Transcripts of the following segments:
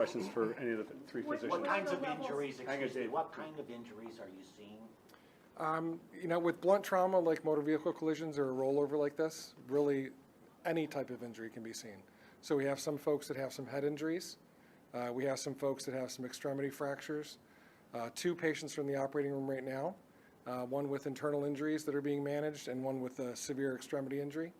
Questions for any of the three physicians? What kinds of injuries, excuse me, what kind of injuries are you seeing? You know, with blunt trauma like motor vehicle collisions or a rollover like this, really any type of injury can be seen. So we have some folks that have some head injuries. We have some folks that have some extremity fractures. 2 patients are in the operating room right now, one with internal injuries that are being managed and one with a severe extremity injury.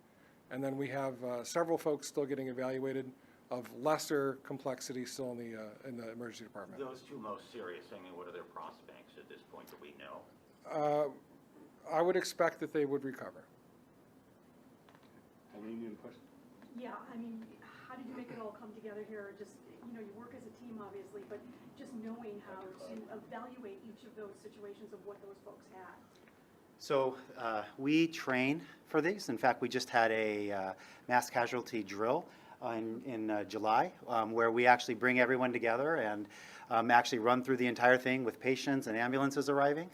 And then we have several folks still getting evaluated of lesser complexity still in the emergency department. Those 2 most serious, I mean, what are their prospects at this point that we know? I would expect that they would recover. Any question? Yeah, I mean, how did you make it all come together here? Just, you know, you work as a team, obviously, but just knowing how to evaluate each of those situations of what those folks had. So we train for these. In fact, we just had a mass casualty drill in July, where we actually bring everyone together and actually run through the entire thing with patients and ambulances arriving.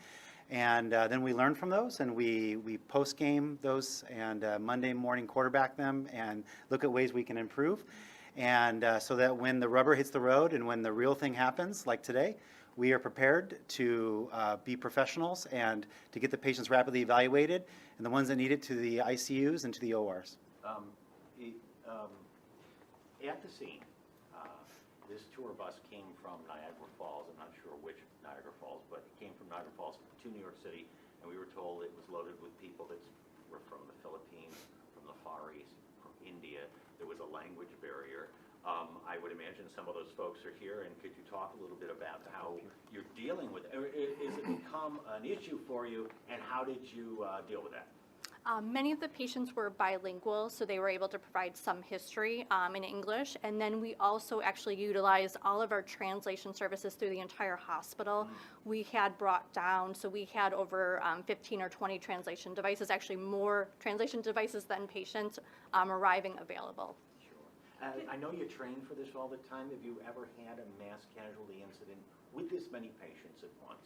And then we learn from those, and we post-game those, and Monday morning quarterback them and look at ways we can improve. And so that when the rubber hits the road and when the real thing happens, like today, we are prepared to be professionals and to get the patients rapidly evaluated, and the ones that need it to the ICUs and to the ORs. At the scene, this tour bus came from Niagara Falls. I'm not sure which Niagara Falls, but it came from Niagara Falls to New York City, and we were told it was loaded with people that were from the Philippines, from the Far East, from India. There was a language barrier. I would imagine some of those folks are here, and could you talk a little bit about how you're dealing with it? Is it become an issue for you, and how did you deal with that? Many of the patients were bilingual, so they were able to provide some history in English. And then we also actually utilized all of our translation services through the entire hospital. We had brought down, so we had over 15 or 20 translation devices, actually more translation devices than patients arriving available. Sure. I know you train for this all the time. Have you ever had a mass casualty incident with this many patients at once?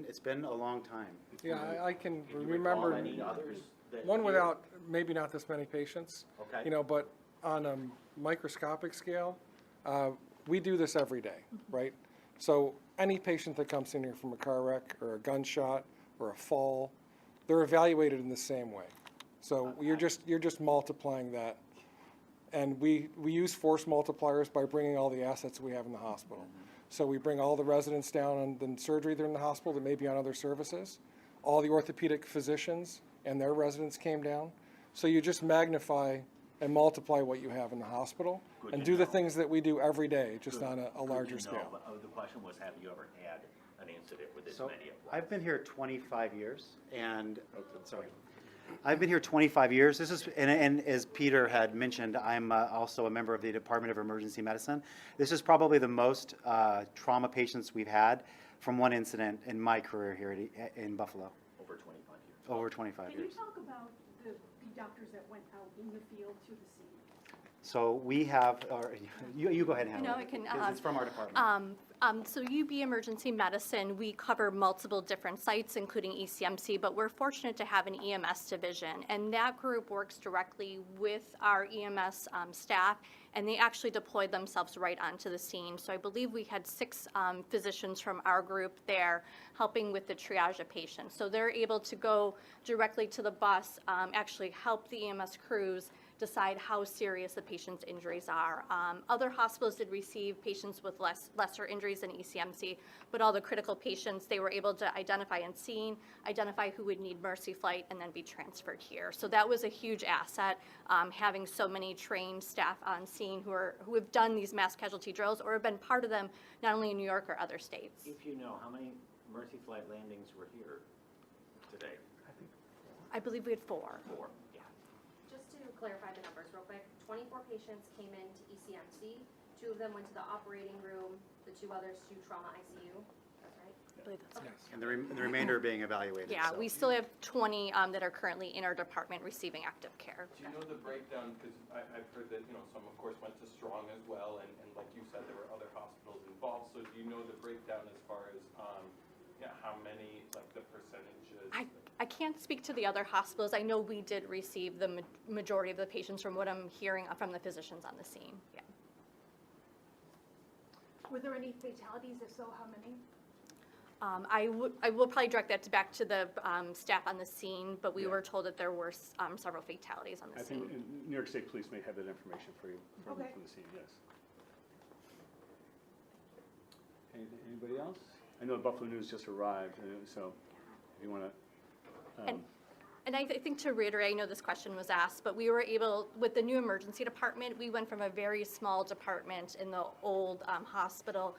It's been a long time. Yeah, I can you remember recall any others that one you- without, maybe not this many patients. Okay. You know, but on a microscopic scale, we do this every day, right? So any patient that comes in here from a car wreck or a gunshot or a fall, they're evaluated in the same way. So you're just multiplying that. And we use force multipliers by bringing all the assets we have in the hospital. So we bring all the residents down on the surgery that are in the hospital that may be on other services. All the orthopedic physicians and their residents came down. So you just magnify and multiply what you have in the hospital and do the things that we do every day, just on a larger scale. But, the question was, have you ever had an incident with this So many at once? I've been here 25 years, and I've been here 25 years. This is, and as Peter had mentioned, I'm also a member of the Department of Emergency Medicine. This is probably the most trauma patients we've had from one incident in my career here in Buffalo. Over 25 years. Over 25 Can years. you talk about the doctors that went out in the field to the scene? So we have, or you go ahead and handle No, it. I can, 'Cause it's from our department. So UB Emergency Medicine, we cover multiple different sites, including ECMC, but we're fortunate to have an EMS division, and that group works directly with our EMS staff, and they actually deployed themselves right onto the scene. So I believe we had 6 physicians from our group there helping with the triage of patients. So they're able to go directly to the bus, actually help the EMS crews decide how serious the patient's injuries are. Other hospitals did receive patients with lesser injuries than ECMC, but all the critical patients, they were able to identify on scene, identify who would need mercy flight, and then be transferred here. So that was a huge asset, having so many trained staff on scene who have done these mass casualty drills or have been part of them, not only in New York or other states. If you know, how many mercy flight landings were here today? I believe we had 4. 4. Yeah. Just to clarify the numbers real quick, 24 patients came into ECMC, 2 of them went to the operating room, the 2 others to trauma ICU, that's right? I believe that's right. And the remainder are being evaluated. Yeah, so. we still have 20 that are currently in our department receiving active care. Do you know the breakdown, because I've heard that, you know, some of course went to Strong as well, and like you said, there were other hospitals involved, so do you know the breakdown as far as, how many, like the percentages? I can't speak to the other hospitals. I know we did receive the majority of the patients from what I'm hearing from the physicians on the scene. Yeah. Were there any fatalities? If so, how many? I will probably direct that back to the staff on the scene, but we Yeah. were told that there were several fatalities on the I think scene. New York State Police may have that information for you from Okay. the scene, yes. Anybody else? I know Buffalo News just arrived, so if you want to. And I think to reiterate, I know this question was asked, but we were able, with the new emergency department, we went from a very small department in the old hospital,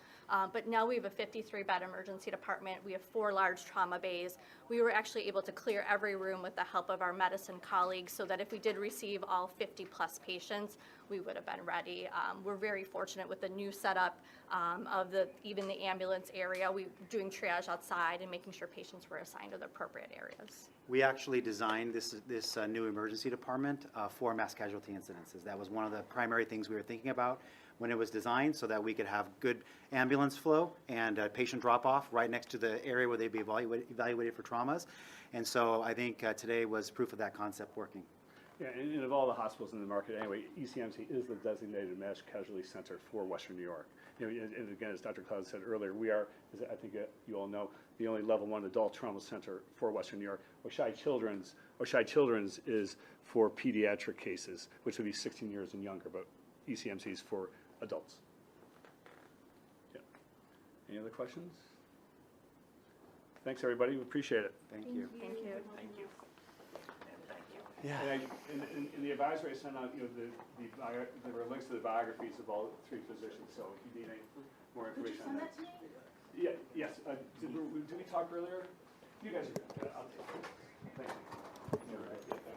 but now we have a 53-bed emergency department. We have 4 large trauma bays. We were actually able to clear every room with the help of our medicine colleagues so that if we did receive all 50-plus patients, we would have been ready. We're very fortunate with the new setup of even the ambulance area. We were doing triage outside and making sure patients were assigned to the appropriate areas. We actually designed this new emergency department for mass casualty incidences. That was one of the primary things we were thinking about when it was designed, so that we could have good ambulance flow and patient drop-off right next to the area where they'd be evaluated for traumas. And so I think today was proof of that concept working. Yeah, and of all the hospitals in the market, anyway, ECMC is the designated mass casualty center for Western New York. You know, and again, as Dr. Cloud said earlier, we are, as I think you all know, the only level 1 adult trauma center for Western New York. Oshai Children's is for pediatric cases, which would be 16 years and younger, but ECMC is for adults. Yeah. Any other questions? Thanks, everybody. We appreciate it. Thank you. Thank you. Thank you. And thank you. Yeah. And in the advisory I sent out, there were links to the biographies of all 3 physicians, so if you need any more Could you information on send that. that to me? Yeah, yes. Did we talk earlier? You guys are good. I'll take it. Thank you.